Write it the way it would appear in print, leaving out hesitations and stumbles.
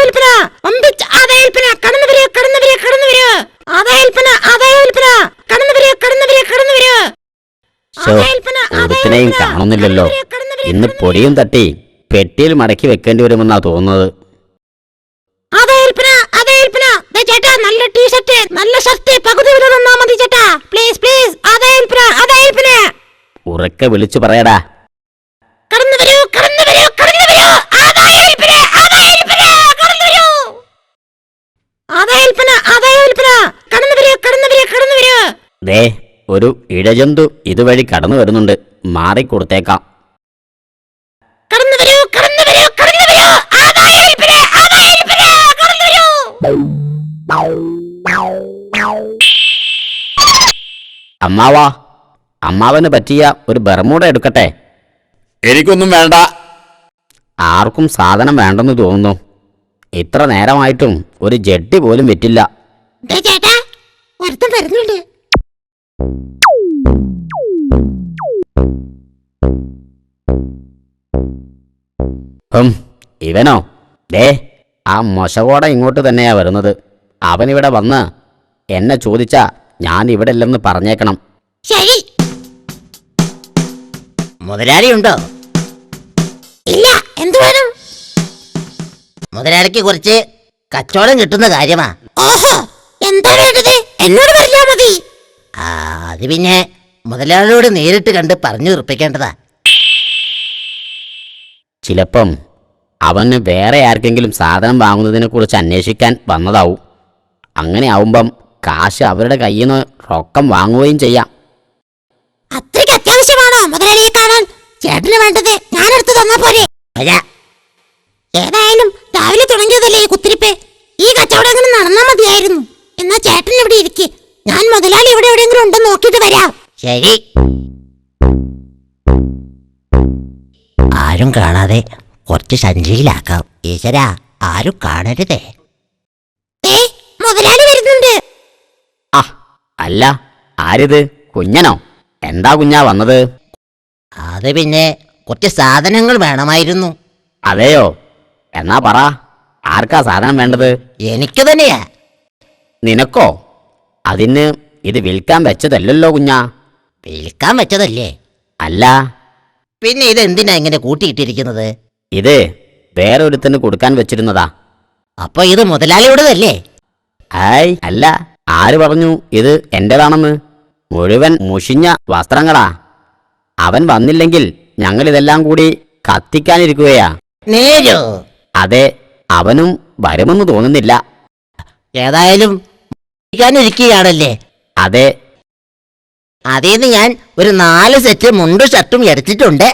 വിൽപ്പന, ഒമ്പിച്ച് ആദായ വിൽപ്പന, കടന്നു വരൂ, കടന്നു വരൂ, കടന്നു വരൂ. ആദായ വിൽപ്പന, ആദായ വിൽപ്പന, കടന്നു വരൂ, കടന്നു വരൂ, കടന്നു വരൂ. ഒരുത്തിനെയും കാണുന്നില്ലല്ലോ. ഇന്ന് പൊടിയും തട്ടി പെട്ടിയിൽ മടക്കി വെക്കേണ്ടി വരുമെന്നാ തോന്നുന്നത്. ചേട്ടാ, നല്ല ടീഷർട്ട്, നല്ല ഷർട്ട്, പകുതി വില തന്നാ മതി ചേട്ടാ. പ്ലീസ് പ്ലീസ്, ആദായ വിൽപ്പന, ആദായ വിൽപ്പന. ഉറക്കെ വിളിച്ചു പറയടാ. കടന്നു വരൂ, കടന്നു വരൂ, കടന്നു വരൂ. ആദായ വിൽപ്പന, ആദായ വിൽപ്പന, കടന്നു വരൂ. ആദായ വിൽപ്പന, ആദായ വിൽപ്പന, കടന്നു വരൂ, കടന്നു വരൂ, കടന്നു വരൂ. ദേ, ഒരു ഇഴജന്തു ഇതുവഴി കടന്നു വരുന്നുണ്ട്, മാറിക്കൊടുത്തേക്കാം. കടന്നു വരൂ, കടന്നു വരൂ, കടന്നു വരൂ. ആദായ വിൽപ്പന, ആദായ വിൽപ്പന, കടന്നു വരൂ. അമ്മാവാ, അമ്മാവന് പറ്റിയ ഒരു ബർമൂഡ എടുക്കട്ടെ? എനിക്കൊന്നും വേണ്ട. ആർക്കും സാധനം വേണ്ടെന്ന് തോന്നുന്നു. ഇത്ര നേരമായിട്ടും ഒരു ജഡ്ഡി പോലും വിറ്റില്ല. ചേട്ടാ, ഒരുത്തൻ വരുന്നുണ്ട്. ഇവനോ? ദേ, ആ മൊശകോട ഇങ്ങോട്ട് തന്നെയാ വരുന്നത്. അവനിവിടെ വന്ന് എന്നെ ചോദിച്ചാ ഞാൻ ഇവിടെ ഇല്ലെന്ന് പറഞ്ഞേക്കണം. ശരി. മുതലാളി ഉണ്ടോ? ഇല്ല. എന്തു വേണം? മുതലാളിക്ക് കുറച്ച് കച്ചവടം കിട്ടുന്ന കാര്യമാ. ഓഹോ, എന്താ വേണ്ടത്? എന്നോട് പറഞ്ഞാ മതി. അത് പിന്നെ മുതലാളിയോട് നേരിട്ട് കണ്ട് പറഞ്ഞു ഉറപ്പിക്കേണ്ടതാ. ചിലപ്പം അവന് വേറെ ആർക്കെങ്കിലും സാധനം വാങ്ങുന്നതിനെ കുറിച്ച് അന്വേഷിക്കാൻ വന്നതാവും. അങ്ങനെ ആവുമ്പം കാശ് അവരുടെ കയ്യിൽ നിന്ന് റൊക്കം വാങ്ങുകയും ചെയ്യാം. അത്രയ്ക്ക് അത്യാവശ്യമാണോ മുതലാളിയെ കാണാൻ? ചേട്ടന് വേണ്ടത് ഞാൻ എടുത്തു തന്നാ പോരെ? ഏതായാലും രാവിലെ തുടങ്ങിയതല്ലേ ഈ കുത്തിരിപ്പ്. ഈ കച്ചവടം അങ്ങനെ നടന്നാ മതിയായിരുന്നു. എന്നാ ചേട്ടൻ ഇവിടെ ഇരിക്കെ, ഞാൻ മുതലാളി ഇവിടെ എവിടെയെങ്കിലും ഉണ്ടെന്ന് നോക്കിയിട്ട് വരാം. ശരി. ആരും കാണാതെ കുറച്ച് സഞ്ചിയിലാക്കാം. ഈശ്വര, ആരും കാണരുതേ. മുതലാളി വരുന്നുണ്ട്. അല്ല, ആരിത്? കുഞ്ഞനോ? എന്താ കുഞ്ഞാ വന്നത്? അത് പിന്നെ കുറച്ച് സാധനങ്ങൾ വേണമായിരുന്നു. അതെയോ? എന്നാ പറ, ആർക്കാ സാധനം വേണ്ടത്? എനിക്ക് തന്നെയാ. നിനക്കോ? അതിന് ഇത് വിൽക്കാൻ വെച്ചതല്ലല്ലോ കുഞ്ഞാ. വിൽക്കാൻ വെച്ചതല്ലേ? അല്ല പിന്നെ ഇതെന്തിനാ ഇങ്ങനെ കൂട്ടിയിട്ടിരിക്കുന്നത്? ഇത് വേറൊരുത്തിന് കൊടുക്കാൻ വെച്ചിരുന്നതാ. അപ്പൊ ഇത് മുതലാളിയോടതല്ലേ? അല്ല, ആര് പറഞ്ഞു ഇത് എന്റേതാണെന്ന്? മുഴുവൻ മുഷിഞ്ഞ വസ്ത്രങ്ങളാ. അവൻ വന്നില്ലെങ്കിൽ ഞങ്ങളിതെല്ലാം കൂടി കത്തിക്കാനിരിക്കുകയാ. നേരോ? അതെ, അവനും വരുമെന്ന് തോന്നുന്നില്ല. ഏതായാലും ഇരിക്കുകയാണല്ലേ? അതെ. അതേന്ന് ഞാൻ ഒരു 4 സെറ്റ് മുണ്ടും ഷർട്ടും എടുത്തിട്ടുണ്ട്.